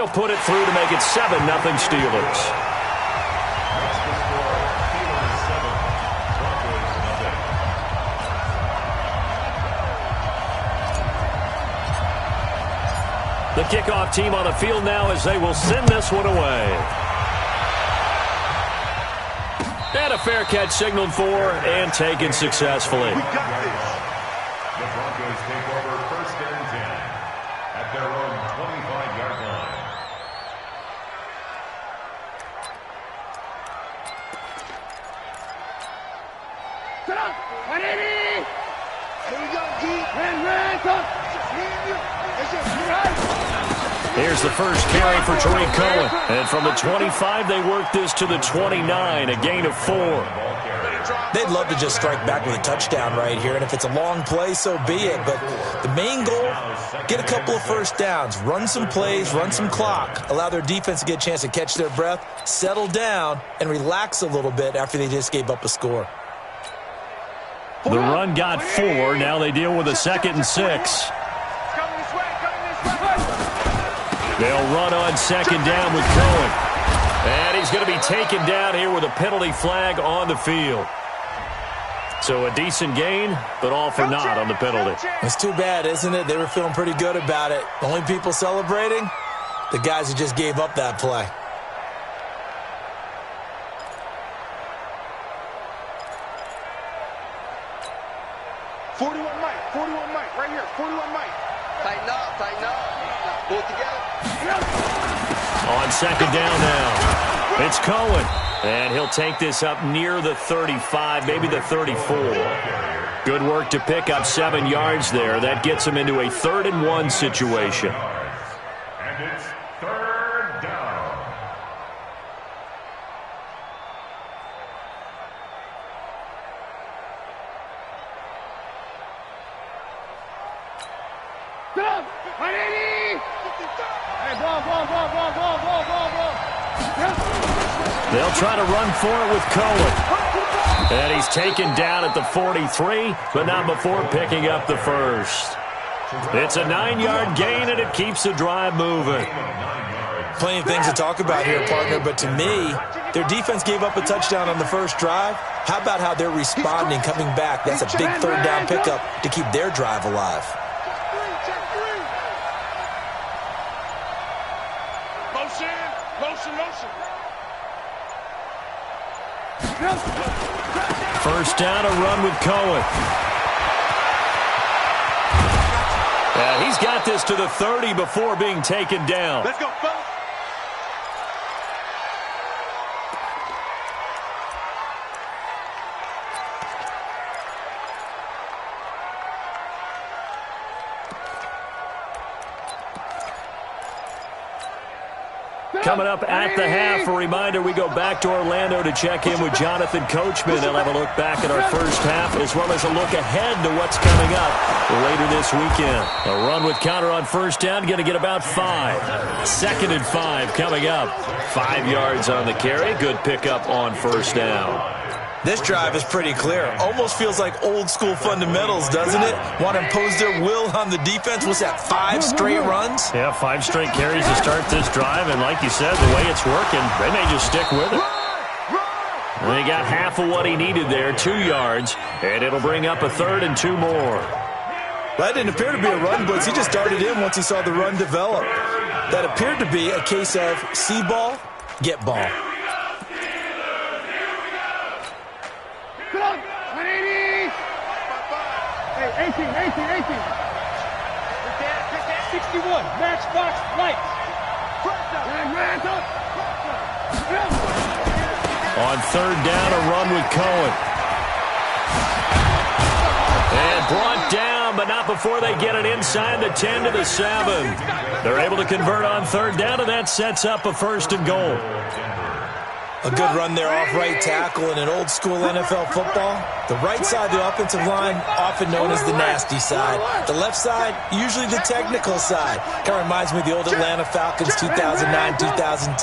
They'll put it through to make it 7-0 Steelers. The kickoff team on the field now as they will send this one away. And a fair catch signaled for and taken successfully. We got this. The Broncos take over 1st and 10 at their own 25-yard line. Sit up! 180! Here we go, deep. Ran, come. Here's the first carry for Tariq Cohen. And from the 25, they work this to the 29, a gain of 4. They'd love to just strike back with a touchdown right here, and if it's a long play, so be it. But the main goal, get a couple of first downs, run some plays, run some clock, allow their defense to get a chance to catch their breath, settle down, and relax a little bit after they just gave up a score. The run got 4. Now they deal with a 2nd and 6. They'll run on 2nd down with Cohen. And he's going to be taken down here with a penalty flag on the field. So a decent gain, but all for naught on the penalty. It's too bad, isn't it? They were feeling pretty good about it. The only people celebrating? The guys who just gave up that play. Mike, right here, 41 Mike. Tighten up. Pull it together. On 2nd down now, it's Cohen. And he'll take this up near the 35, maybe the 34. Good work to pick up 7 yards there. That gets him into a 3rd and 1 situation. And it's 3rd down. Go! 180! Hey, ball. They'll try to run for it with Cohen. And he's taken down at the 43, but not before picking up the first. It's a 9-yard gain, and it keeps the drive moving. Plenty of things to talk about here, partner, but to me, their defense gave up a touchdown on the first drive. How about how they're responding, coming back? That's a big 3rd down pickup to keep their drive alive. Motion. 1st down, a run with Cohen. He's got this to the 30 before being taken down. Let's go, fellas. Coming up at the half, a reminder, we go back to Orlando to check in with Jonathan Coachman. They'll have a look back at our first half as well as a look ahead to what's coming up later this weekend. A run with counter on 1st down, going to get about 5. 2nd and 5 coming up. 5 yards on the carry. Good pickup on 1st down. This drive is pretty clear. Almost feels like old school fundamentals, doesn't it? Want to impose their will on the defense. What's that, 5 straight runs? Yeah, 5 straight carries to start this drive. And like you said, the way it's working, they may just stick with it. And they got half of what he needed there, 2 yards. And it'll bring up a 3rd and 2 more. That didn't appear to be a run blitz. He just darted in once he saw the run develop. That appeared to be a case of see ball, get ball. Come on, 180! Hey, 18. Pick that. 61, matchbox lights. On 3rd down, a run with Cohen. And brought down, but not before they get it inside the 10 to the 7. They're able to convert on 3rd down, and that sets up a 1st and goal. A good run there off right tackle in an old school NFL football. The right side of the offensive line, often known as the nasty side. The left side, usually the technical side. Kind of reminds me of the old Atlanta Falcons 2009, 2010.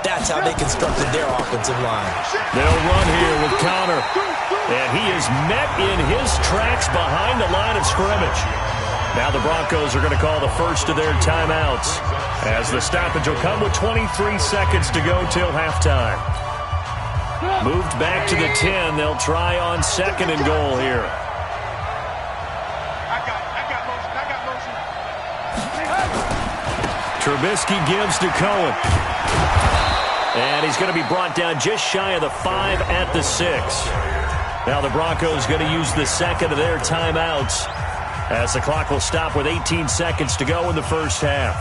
That's how they constructed their offensive line. They'll run here with Connor. And he is met in his tracks behind the line of scrimmage. Now the Broncos are going to call the first of their timeouts, as the stoppage will come with 23 seconds to go till halftime. Moved back to the 10. They'll try on second and goal here. I got motion. Trubisky gives to Cohen. And he's going to be brought down just shy of the 5 at the 6. Now the Broncos going to use the second of their timeouts, as the clock will stop with 18 seconds to go in the first half.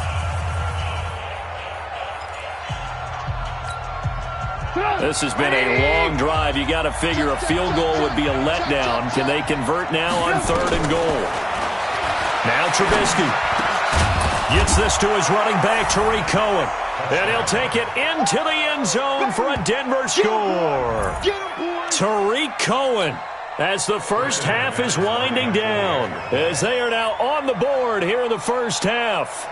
This has been a long drive. You got to figure a field goal would be a letdown. Can they convert now on third and goal? Now Trubisky gets this to his running back, Tariq Cohen. And he'll take it into the end zone for a Denver score. Tariq Cohen, as the first half is winding down, as they are now on the board here in the first half.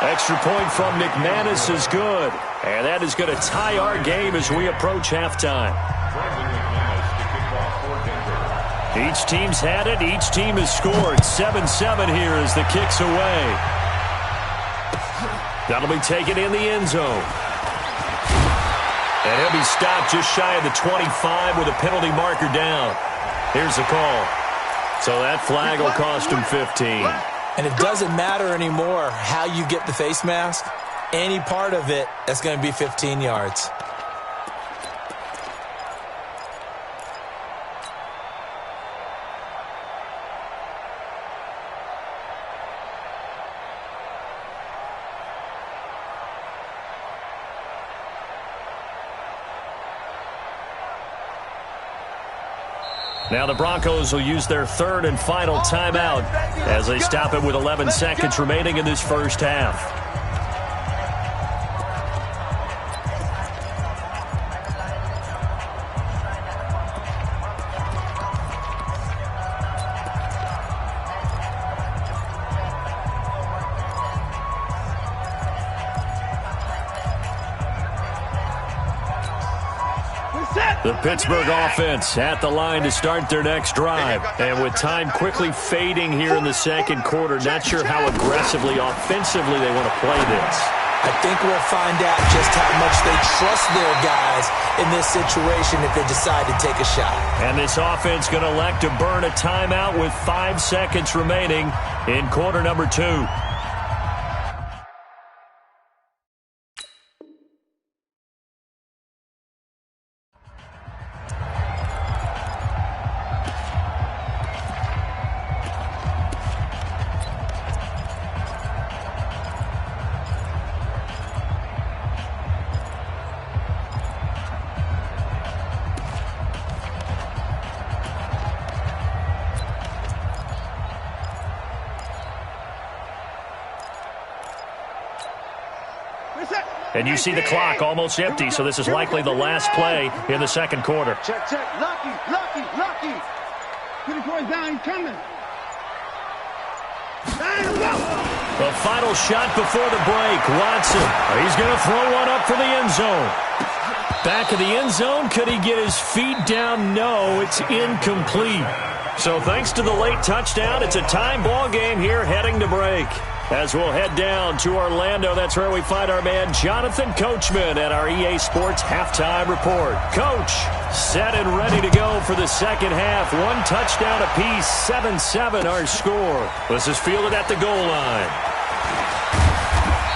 Extra point from McManus is good. And that is going to tie our game as we approach halftime. Each team's had it. Each team has scored. 7-7 here as the kick's away. That'll be taken in the end zone. And he'll be stopped just shy of the 25 with a penalty marker down. Here's the call. So that flag will cost him 15. And it doesn't matter anymore how you get the face mask. Any part of it, that's going to be 15 yards. Now the Broncos will use their third and final timeout as they stop it with 11 seconds remaining in this first half. The Pittsburgh offense at the line to start their next drive. And with time quickly fading here in the second quarter, not sure how aggressively, offensively they want to play this. I think we'll find out just how much they trust their guys in this situation if they decide to take a shot. And this offense going to elect to burn a timeout with 5 seconds remaining in quarter number 2. And you see the clock almost empty, so this is likely the last play in the second quarter. Check. Lucky. 3 points down, he's coming. The final shot before the break. Watson, he's going to throw one up for the end zone. Back of the end zone, could he get his feet down? No, it's incomplete. So thanks to the late touchdown, it's a tie ball game here heading to break. As we'll head down to Orlando, that's where we find our man Jonathan Coachman at our EA Sports Halftime Report. Coach, set and ready to go for the second half. 1 touchdown apiece, 7-7 our score. This is fielded at the goal line.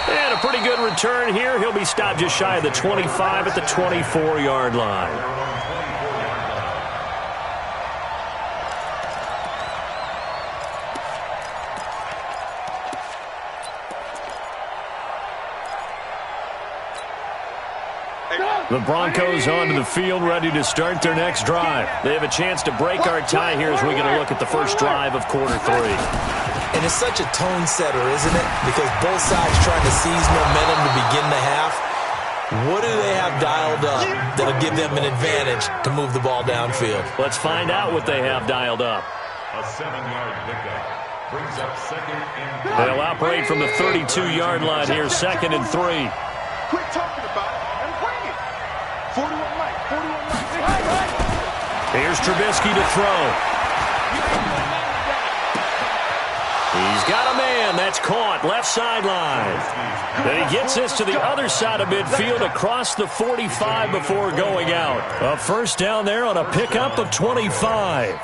And a pretty good return here. He'll be stopped just shy of the 25 at the 24-yard line. The Broncos onto the field, ready to start their next drive. They have a chance to break our tie here as we get a look at the first drive of quarter 3. And it's such a tone setter, isn't it? Because both sides trying to seize momentum to begin the half. What do they have dialed up that'll give them an advantage to move the ball downfield? Let's find out what they have dialed up. A 7-yard pickup brings up second and 3. They'll operate from the 32-yard line here, 2nd and 3. Quit talking about it and bring it. 41 Mike. Here's Trubisky to throw. He's got a man. That's caught. Left sideline. Then he gets this to the other side of midfield across the 45 before going out. A first down there on a pickup of 25.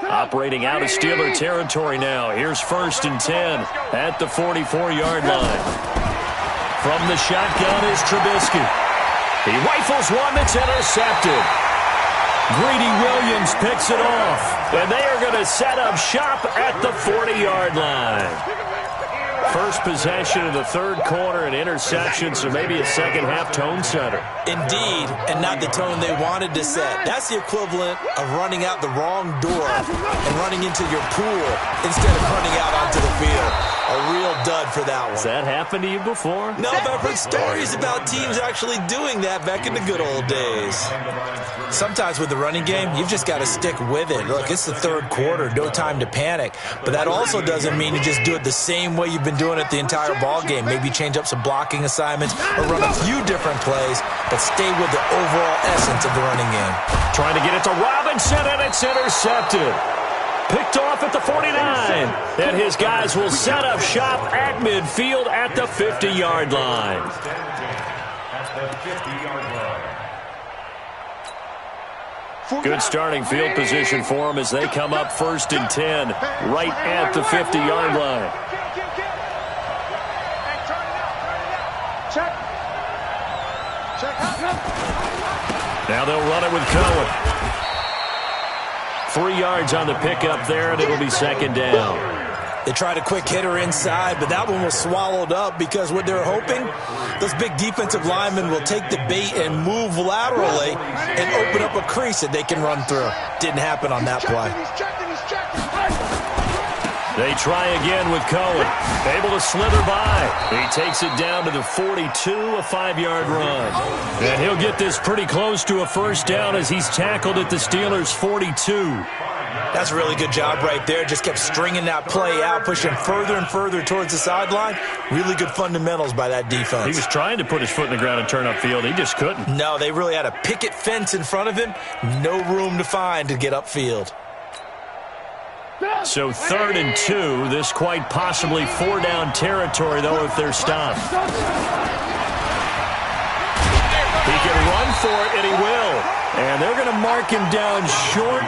Operating out of Steeler territory now. Here's 1st and 10 at the 44-yard line. From the shotgun is Trubisky. He rifles one that's intercepted. Greedy Williams picks it off. And they are going to set up shop at the 40-yard line. First possession of the third quarter, an interception, so maybe a second-half tone setter. Indeed, and not the tone they wanted to set. That's the equivalent of running out the wrong door and running into your pool instead of running out onto the field. A real dud for that one. Has that happened to you before? No, but I've heard stories about teams actually doing that back in the good old days. Sometimes with the running game, you've just got to stick with it. Look, it's the third quarter, no time to panic. But that also doesn't mean you just do it the same way you've been doing it the entire ball game. Maybe change up some blocking assignments or run a few different plays, but stay with the overall essence of the running game. Trying to get it to Robinson, and it's intercepted. Picked off at the 49. And his guys will set up shop at midfield at the 50-yard line. Good starting field position for them as they come up 1st and 10 right at the 50-yard line. Now they'll run it with Cohen. 3 yards on the pickup there, and it'll be 2nd down. They tried a quick hitter inside, but that one was swallowed up because what they're hoping, those big defensive linemen will take the bait and move laterally and open up a crease that they can run through. Didn't happen on that play. They try again with Cohen. Able to slither by. He takes it down to the 42, a 5-yard run. And he'll get this pretty close to a first down as he's tackled at the Steelers' 42. That's a really good job right there. Just kept stringing that play out, pushing further and further towards the sideline. Really good fundamentals by that defense. He was trying to put his foot in the ground and turn upfield. He just couldn't. No, they really had a picket fence in front of him. No room to find to get upfield. So 3rd and 2. This quite possibly 4-down territory, though, if they're stopped. He can run for it, and he will. And they're going to mark him down short,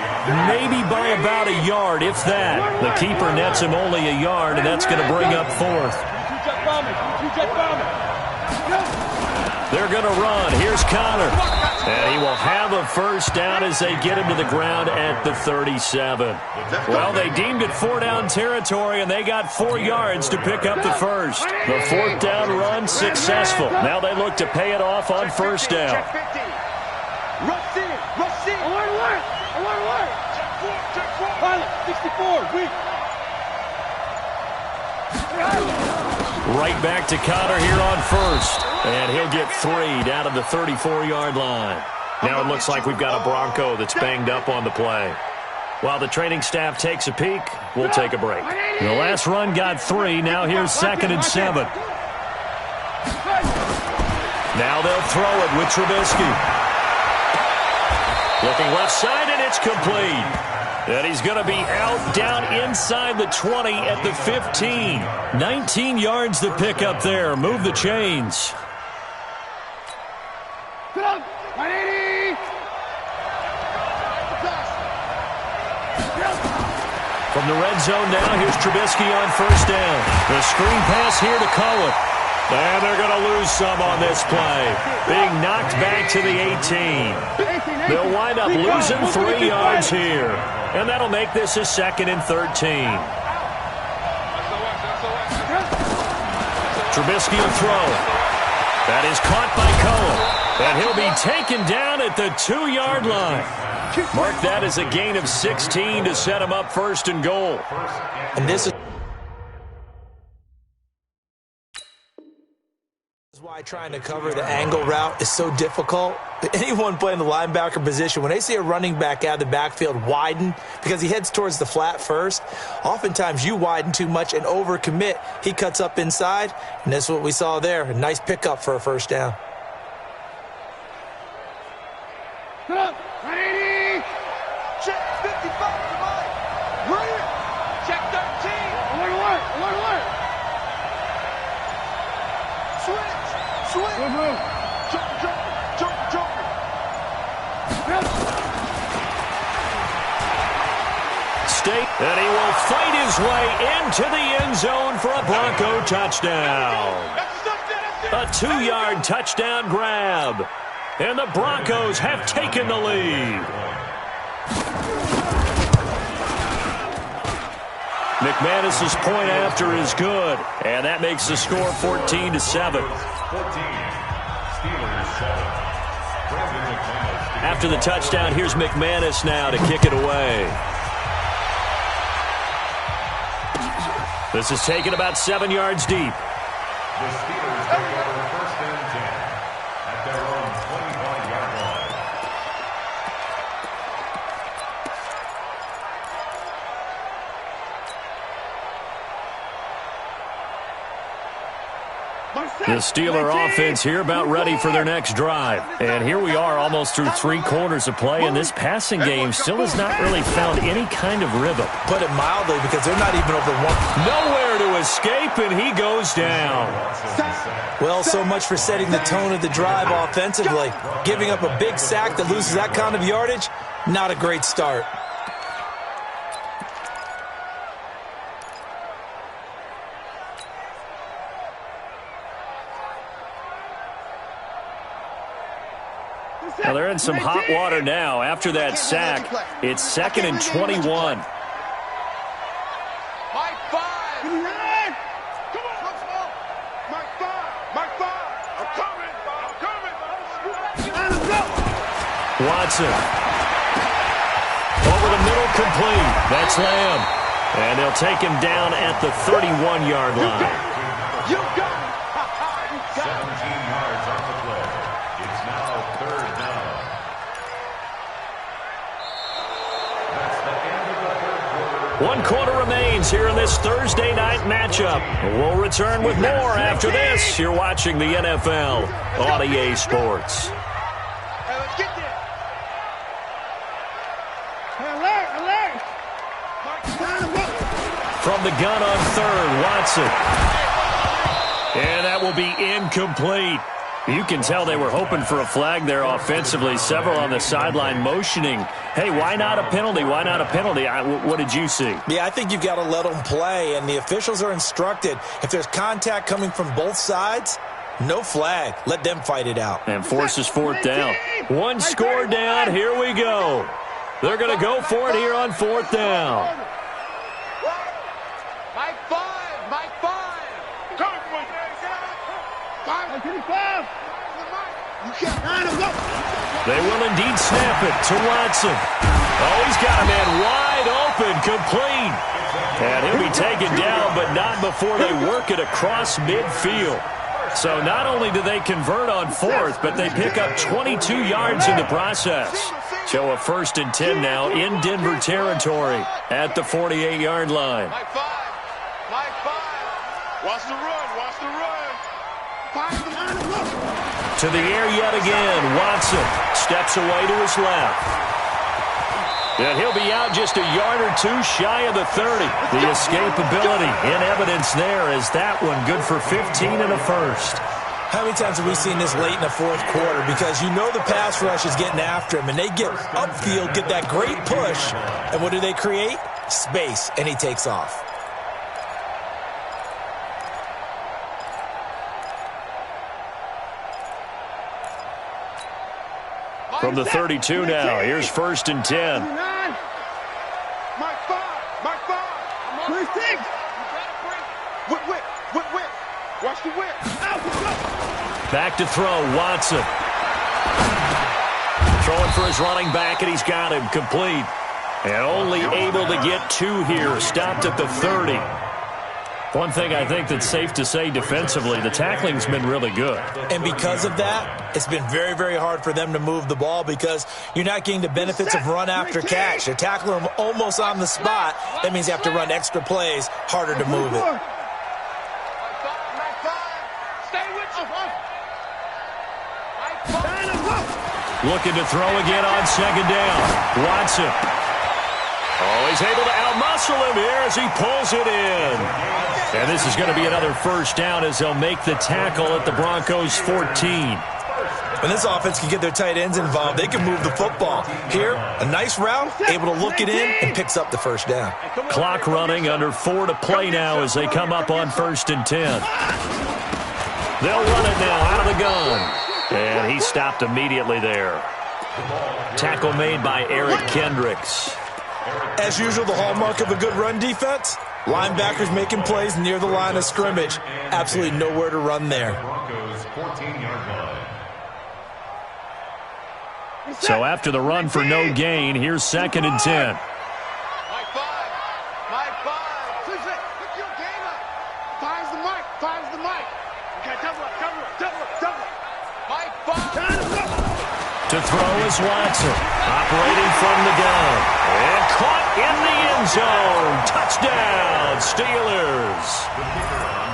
maybe by about a yard, if that. The keeper nets him only a yard, and that's going to bring up 4th. They're going to run. Here's Connor. And he will have a first down as they get him to the ground at the 37. Well, they deemed it 4-down territory, and they got 4 yards to pick up the first. The 4th down run successful. Now they look to pay it off on first down. Rush in. Alert. Check 4. Pilot, 64, weak. Right back to Connor here on first. And he'll get 3 down to the 34-yard line. Now it looks like we've got a Bronco that's banged up on the play. While the training staff takes a peek, we'll take a break. The last run got 3. Now here's 2nd and 7. Now they'll throw it with Trubisky. Looking left side, and it's complete. And he's going to be out down inside the 20 at the 15. 19 yards to pick up there. Move the chains. From the red zone now, here's Trubisky on first down. The screen pass here to Cohen. And they're going to lose some on this play. Being knocked back to the 18. They'll wind up losing 3 yards here. And that'll make this a 2nd and 13. Trubisky will throw. That is caught by Cohen. And he'll be taken down at the 2-yard line. Mark that as a gain of 16 to set him up 1st and goal. And this is why trying to cover the angle route is so difficult. Anyone playing the linebacker position, when they see a running back out of the backfield widen because he heads towards the flat first, oftentimes you widen too much and overcommit. He cuts up inside, and that's what we saw there. A nice pickup for a first down. Get up. 180. Check 55 to Mike. Brilliant. Check 13. Alert. Switch. Move. Jump. State, and he will fight his way into the end zone for a Bronco touchdown. A 2-yard touchdown grab. And the Broncos have taken the lead. McManus's point after is good, and that makes the score 14-7. 14. Steelers 7. After the touchdown, here's McManus now to kick it away. This is taken about 7 yards deep. The Steelers take over first and 10 at their own 25-yard line. The Steeler offense here about ready for their next drive. And here we are almost through 3 quarters of play, and this passing game still has not really found any kind of rhythm. Put it mildly, because they're not even over one. Nowhere to escape, and he goes down. Well, so much for setting the tone of the drive offensively. Giving up a big sack that loses that kind of yardage, not a great start. Now they're in some hot water now. After that sack, it's 2nd and 21. Mike 5. Come on. Mike 5. I'm coming. Let's go. Watson. Over the middle, complete. That's Lamb. And they'll take him down at the 31-yard line. You got it. 17 yards on the play. It's now 3rd down. That's the end of the 3rd quarter. 1 quarter remains here in this Thursday night matchup. We'll return with more after this. You're watching the NFL on EA Sports. Hey, let's get there. Alert. Time to go. From the gun on 3rd, Watson. And that will be incomplete. You can tell they were hoping for a flag there offensively. Several on the sideline motioning, hey, why not a penalty? Why not a penalty? What did you see? Yeah, I think you've got to let them play, and the officials are instructed. If there's contact coming from both sides, no flag. Let them fight it out. And forces 4th down. 1 score down. Here we go. They're going to go for it here on 4th down. Mike 5. Come on, 55. You can't. Time to go. They will indeed snap it to Watson. Oh, he's got a man wide open, complete. And he'll be taken down, but not before they work it across midfield. So not only do they convert on 4th, but they pick up 22 yards in the process. So a 1st and 10 now in Denver territory at the 48-yard line. Mike 5. Watch the run. To the air yet again. Watson steps away to his left. And he'll be out just a yard or 2 shy of the 30. The escapability in evidence there as that one good for 15 and a 1st. How many times have we seen this late in the 4th quarter? Because you know the pass rush is getting after him, and they get upfield, get that great push, and what do they create? Space, and he takes off. From the 32 now, here's 1st and 10. Mike 5. 26. Whip. Watch the whip. Back to throw, Watson. Throwing for his running back, and he's got him complete. And only able to get 2 here, stopped at the 30. One thing I think that's safe to say defensively, the tackling's been really good. And because of that, it's been very, very hard for them to move the ball because you're not getting the benefits of run after catch. They're tackling them almost on the spot. That means you have to run extra plays, harder to move it. Looking to throw again on second down. Watson. Oh, he's able to outmuscle him here as he pulls it in. And this is going to be another first down as they'll make the tackle at the Broncos' 14. When this offense can get their tight ends involved, they can move the football. Here, a nice route, able to look it in, and picks up the first down. Clock running, under 4 to play now as they come up on 1st and 10. They'll run it now out of the gun. And he stopped immediately there. Tackle made by Eric Kendricks. As usual, the hallmark of a good run defense, linebackers making plays near the line of scrimmage. Absolutely nowhere to run there. Broncos 14-yard line. So after the run for no gain, here's 2nd and 10. My five. Pick your game up. Five's the mic. Okay, double up. My five. To throw is Watson, operating from the gun. And caught in the end zone. Touchdown, Steelers.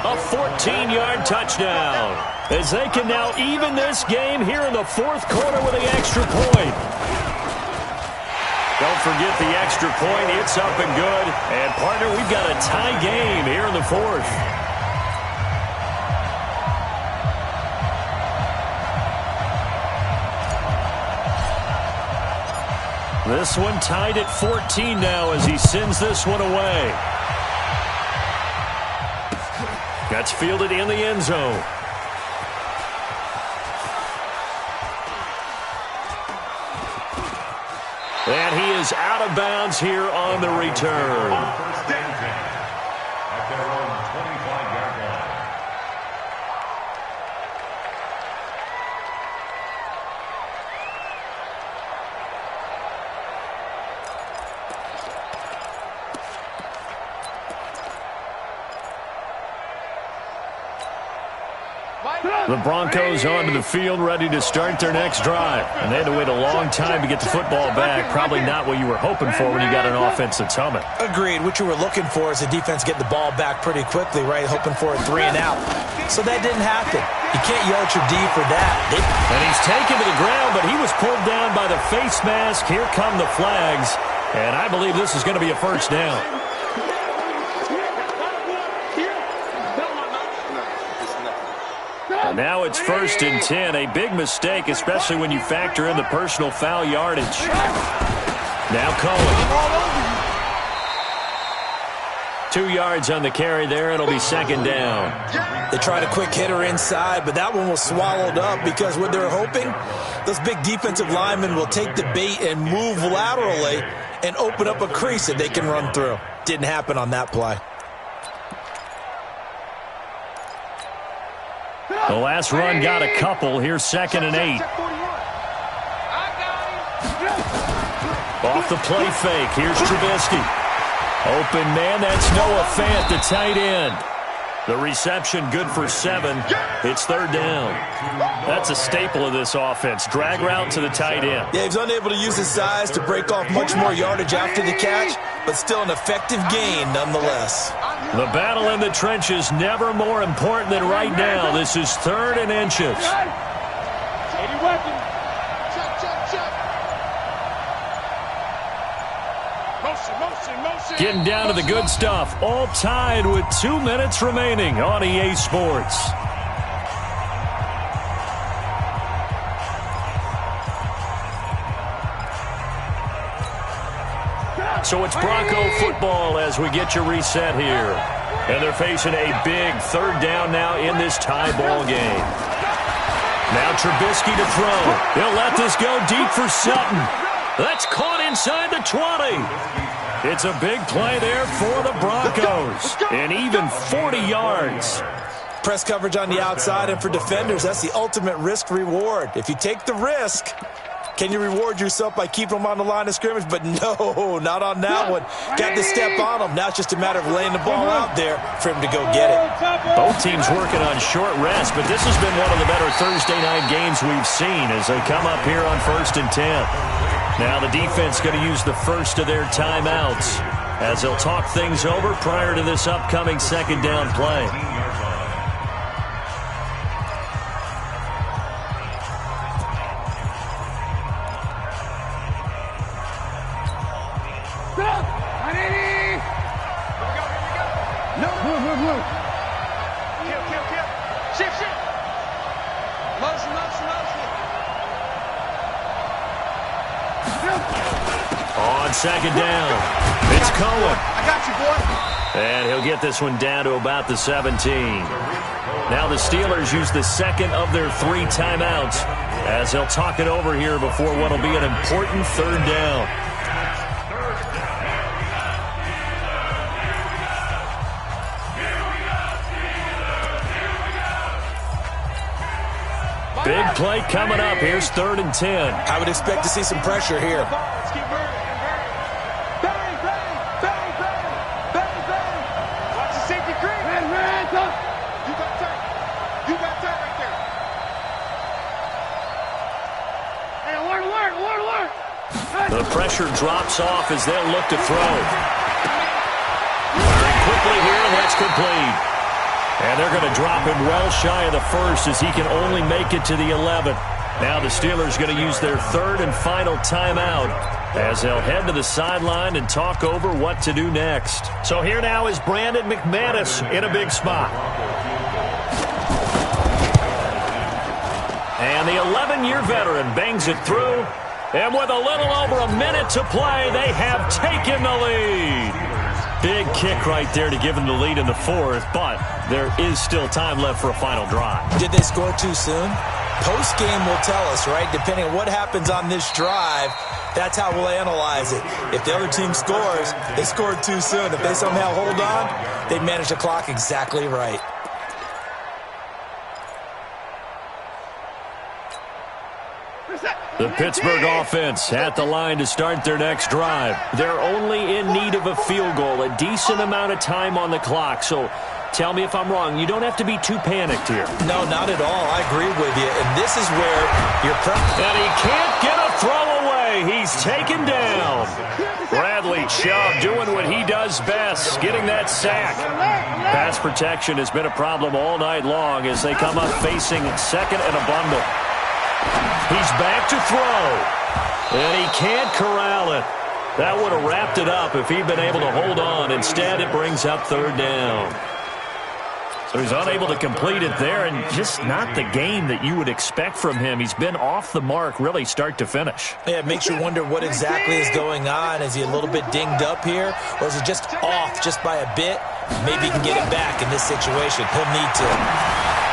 A 14-yard touchdown. As they can now even this game here in the 4th quarter with the extra point. Don't forget the extra point. It's up and good. And, partner, we've got a tie game here in the 4th. This one tied at 14 now as he sends this one away. That's fielded in the end zone. And he is out of bounds here on the return. First and 10 at their own 25-yard line. The Broncos onto the field, ready to start their next drive. And they had to wait a long time to get the football back. Probably not what you were hoping for when you got an offense that's humming. Agreed. What you were looking for is the defense getting the ball back pretty quickly, right? Hoping for a 3 and out. So that didn't happen. You can't yell at your D for that. And he's taken to the ground, but he was pulled down by the face mask. Here come the flags. And I believe this is going to be a first down. Now it's 1st and 10. A big mistake, especially when you factor in the personal foul yardage. Now Cohen. 2 yards on the carry there. It'll be 2nd down. They tried a quick hitter inside, but that one was swallowed up because what they're hoping, those big defensive linemen will take the bait and move laterally and open up a crease that they can run through. Didn't happen on that play. The last run got a couple. Here's 2nd and 8. Off the play fake. Here's Trubisky. Open man. That's Noah Fant, the tight end. The reception good for 7. It's 3rd down. That's a staple of this offense. Drag route to the tight end. Yeah, he's unable to use his size to break off much more yardage after the catch, but still an effective gain nonetheless. The battle in the trenches never more important than right now. This is 3rd and inches. Getting down to the good stuff. All tied with 2 minutes remaining on EA Sports. So it's Bronco football as we get you reset here. And they're facing a big 3rd down now in this tie ball game. Now Trubisky to throw. He'll let this go deep for Sutton. That's caught inside the 20. It's a big play there for the Broncos. And even 40 yards. Press coverage on the outside, and for defenders, that's the ultimate risk reward. If you take the risk, Can you reward yourself by keeping them on the line of scrimmage? But no, not on that one. Got to step on them. Now it's just a matter of laying the ball out there for him to go get it. Both teams working on short rest, but this has been one of the better Thursday night games we've seen as they come up here on 1st and 10. Now the defense going to use the first of their timeouts as they'll talk things over prior to this upcoming second down play. On second down, it's Cohen. I got you, boy. And he'll get this one down to about the 17. Now the Steelers use the second of their 3 timeouts as they'll talk it over here before what will be an important third down. Big play coming up. Here's 3rd and 10. I would expect to see some pressure here. Let's keep moving. Bang, bang, bang, bang, bang, bang. Watch the safety creep. You got tight. You got tight right there. Hey, alert. The pressure drops off as they'll look to throw. Very quickly here, and that's complete. And they're going to drop him well shy of the first as he can only make it to the 11th. Now the Steelers going to use their 3rd and final timeout as they'll head to the sideline and talk over what to do next. So here now is Brandon McManus in a big spot. And the 11-year veteran bangs it through. And with a little over a minute to play, they have taken the lead. Big kick right there to give them the lead in the 4th, but there is still time left for a final drive. Did they score too soon? Post-game will tell us, right? Depending on what happens on this drive, that's how we'll analyze it. If the other team scores, they scored too soon. If they somehow hold on, they manage the clock exactly right. The Pittsburgh offense at the line to start their next drive. They're only in need of a field goal, a decent amount of time on the clock. So tell me if I'm wrong. You don't have to be too panicked here. No, not at all. I agree with you. And this is where you're... And he can't get a throw away. He's taken down. Bradley Chubb doing what he does best, getting that sack. Pass protection has been a problem all night long as they come up facing second and a bundle. He's back to throw, and he can't corral it. That would have wrapped it up if he'd been able to hold on. Instead, it brings up 3rd down. So he's unable to complete it there, and just not the game that you would expect from him. He's been off the mark really start to finish. Yeah, it makes you wonder what exactly is going on. Is he a little bit dinged up here, or is it just off just by a bit? Maybe he can get it back in this situation. He'll need to.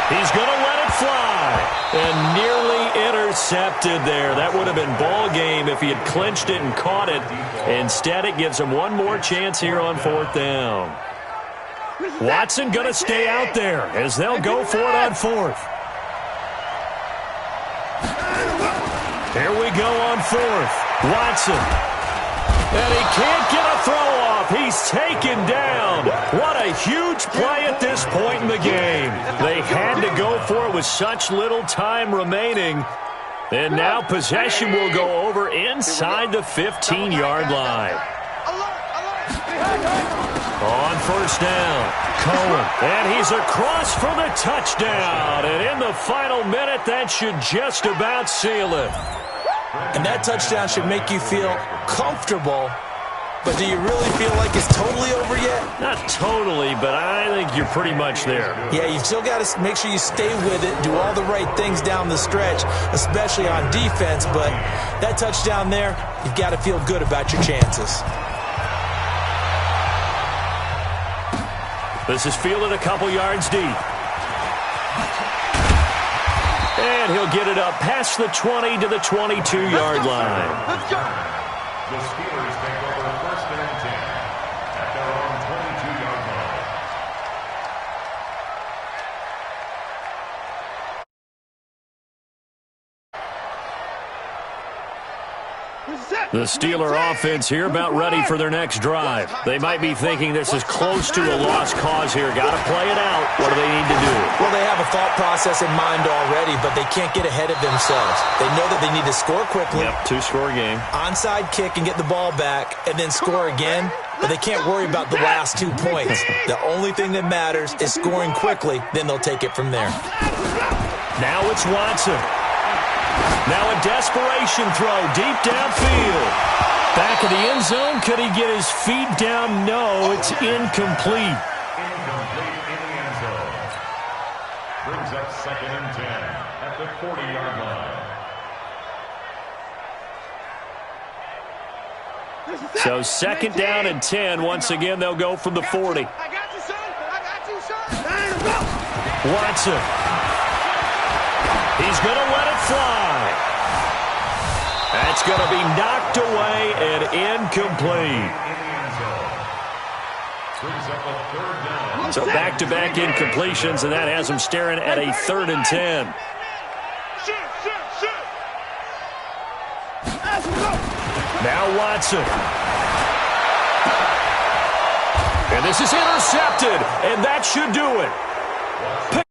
He's going to let it fly, and nearly intercepted there. That would have been ball game if he had clinched it and caught it. Instead, it gives him one more chance here on 4th down. Watson going to stay out there as they'll go for it on 4th. Here we go on 4th. Watson. And he can't get a throw off. He's taken down. What a huge play at this point in the game. They had to go for it with such little time remaining. And now possession will go over inside the 15-yard line. On 1st down, Cohen. And he's across for the touchdown. And in the final minute, that should just about seal it. And that touchdown should make you feel comfortable. But do you really feel like it's totally over yet? Not totally, but I think you're pretty much there. Yeah, you still got to make sure you stay with it, do all the right things down the stretch, especially on defense. But that touchdown there, you've got to feel good about your chances. This is fielded a couple yards deep. And he'll get it up past the 20 to the 22-yard line. Let's go. The Steelers take over 1st and 10 at their own 22-yard line. The Steeler offense here about ready for their next drive. They might be thinking this is close to a lost cause here. Got to play it out. What do they need to do? Well, they have a thought process in mind already, but they can't get ahead of themselves. They know that they need to score quickly. Yep, two-score game. Onside kick and get the ball back, and then score again. But they can't worry about the last 2 points. The only thing that matters is scoring quickly, then they'll take it from there. Now it's Watson. Now a desperation throw deep downfield. Back of the end zone. Could he get his feet down? No, it's incomplete. Incomplete in the end zone. Brings up 2nd and 10 at the 40-yard line. So 2nd down and 10. Once again, they'll go from the 40. I got you, son. I got you, son. Watson. He's going to let it fly. That's going to be knocked away and incomplete. So back-to-back incompletions, and that has him staring at a 3rd and 10. Now Watson. And this is intercepted, and that should do it.